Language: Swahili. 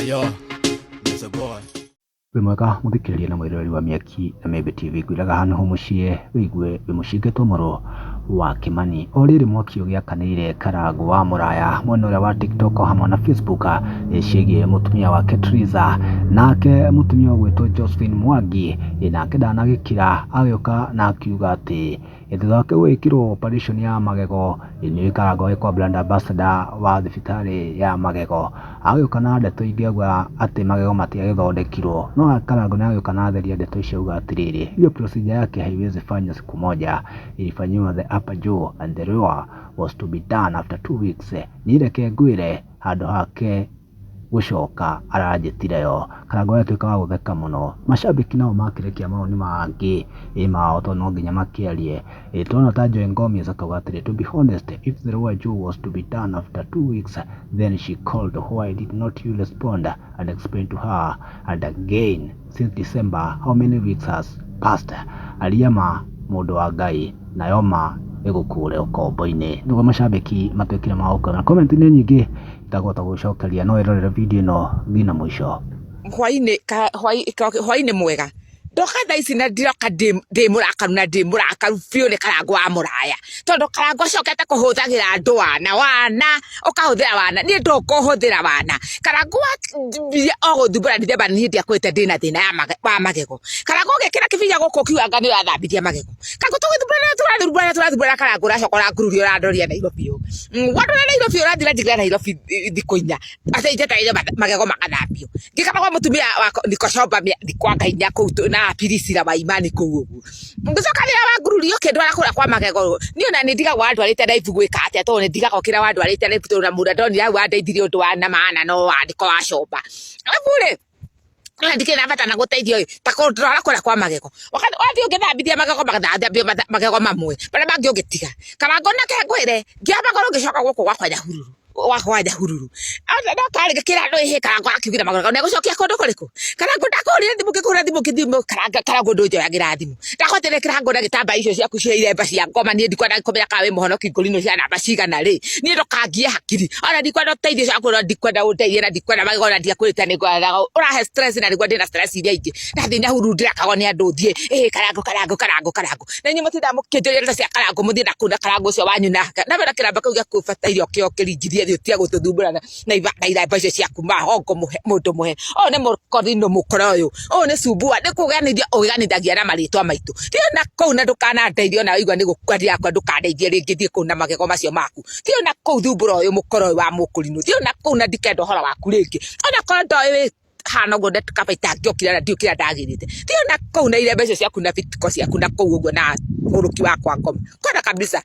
Yo, there's a boy. Wimwega muthikiriria na mwirori wa Miaki na Mebe TV kwiraga hano ho mucie wigue wimucingetwo muro wa Kimani o riri mwaki ugiakanire Karangũ wa Muraya mwena uria wa TikTok hamwe na Facebook ciĩgiĩ mutumia wake Triza nake mutumia gwitwo Josephine Mwangi nake ndanagikira agioka na akiuga ati thutha wake gwikirwo operation ya magego ni Karangũ ekwa brand ambassador wa thibitari ya magego agioka na ndeto iria ati magego matiagithondekirwo no Karangũ nagioka na theria ndeto icio uga atiriri hiyo procedure yake haiwezi fanya siku moja, ilifanywa the upper jaw and the lower was to be done after 2 weeks. Nireke ngwire handu hake gucoka aranjitire yo Karangũ atuika wa gutheka muno mashabiki nao makirekia maoni mangi mao to no nginya makiarie tona ta Joy Ngomi akauga atiri to be honest, if the lower jaw was to be done after 2 weeks then she called why did not you respond and explain to her, and again since December how many weeks has passed. Aliama mundu wa Ngai nayo ma egukure ukombo-ini niguo mashabiki matwikire maoko na comment ni nyingi itagota gucokeria no irorere video no ngina mwisho. Hwaini mwega ndoka thaici na ndiroka ndi murakaru na ndi murakaru biũ nĩ Karangũ wa Muraya tondũ Karangũ acokete kũhũthagĩra andũ wana ũkahũthĩra wana niĩ ndũkũhũthĩra wana Karangũ o gũthumbũra ndithemba niĩ ndiakwĩte ndĩna thĩna wa magego Karangũ ũgĩkĩra kĩbinya gũkũ ũkiuga nĩ ũrathambirie magego Karangũ tũrathumbũra Karangũ ũracoka ũrangururia ũrandoria Nairobi wandora Nairobi ũrathira njigĩra Nairobi thikũ inya atĩ njetereire magego magathambio ngĩkaragwo mũtumia wa Nikoshomba thikwa Ngai kũu na Pirisira wa Imani kũu ũguo ngĩcoka rĩrĩa wangururio kĩndwara kũrĩa kwa magego niĩ ona nĩ ndigagwo andwarĩte Live gwĩka atĩa tondũ nĩ ndigagwo kĩrĩa wandwarĩte Live tondũ na mũndũ ndonire hau wandeithirie ũndũ wa na maana no wandĩko wa Shomba arabu rĩ ndike na bata na guteithio ta kũndwara kũrĩa kwa magego wakati wathi ũngĩthambithia magego mamwe bara mangĩ ũngĩtiga Karangũ nake ngwĩre ngĩambagoro ngĩcoka gũkũ gwakwa Nyahururu ndo karĩ gĩkĩra andũ ihe Karangũ akiugira magego nĩ gũcokia kũndũ kũrĩkũ Karangũ ndakũrire thimũ ngĩkũra thimũ kĩthimo Karangũ ndũnjoyagĩra thimũ ndakotere Karangũ na gĩtamba icio ciaku cia iremba cia ngoma niĩ ndikwenda kũmenya kawe mũhonoki ngũrino cia namba cigana rĩ niĩ ndokangie hakiri ona ndikwenda ũteithio ciaku no ndikwenda ũteithie na ndikwenda magego na ndiakwĩrĩte nĩ ngwenda ũrahe stress na nĩguo ndĩna stress iria ingĩ ndathi Nyahururu ndirakagwo nĩ andũ thie Karangũ na nyuĩ mũtinda mũkĩnjĩria ndeto cia Karangũ mũthiĩ na kũu na Karangũ ũcio wanyu nake na wĩra kĩramba kau gĩa kũbataire kĩo kĩringirie thĩ ũtiga gũtũthumbũra na iremba icio ciaku mahongo mũndũ mũhe o nĩ mũkorino mũkora ũyũ o nĩ cumbua nĩ kũganithia ũganithagia na marĩtwa maitũ thiĩ na kũu na ndũkanandeithie ona waigua nĩ gũkwaria yakwa ndũkandeithie rĩngĩ thiĩ kũu na magego macio maku thiĩ na kũu thumbũra ũyũ mũkora ũyũ wa mũkũrino thiĩ na kũu na ndikenda ũhoro waku rĩngĩ ona korwo ndoĩ hana ũguo ndakabaita ngĩokira na ndiũkira ndagĩrĩte thiĩ na kũu na iremba icio ciaku na bitiko ciaku na kũu ũguo na mũrũki wakwa ngoma kwenda kabisa.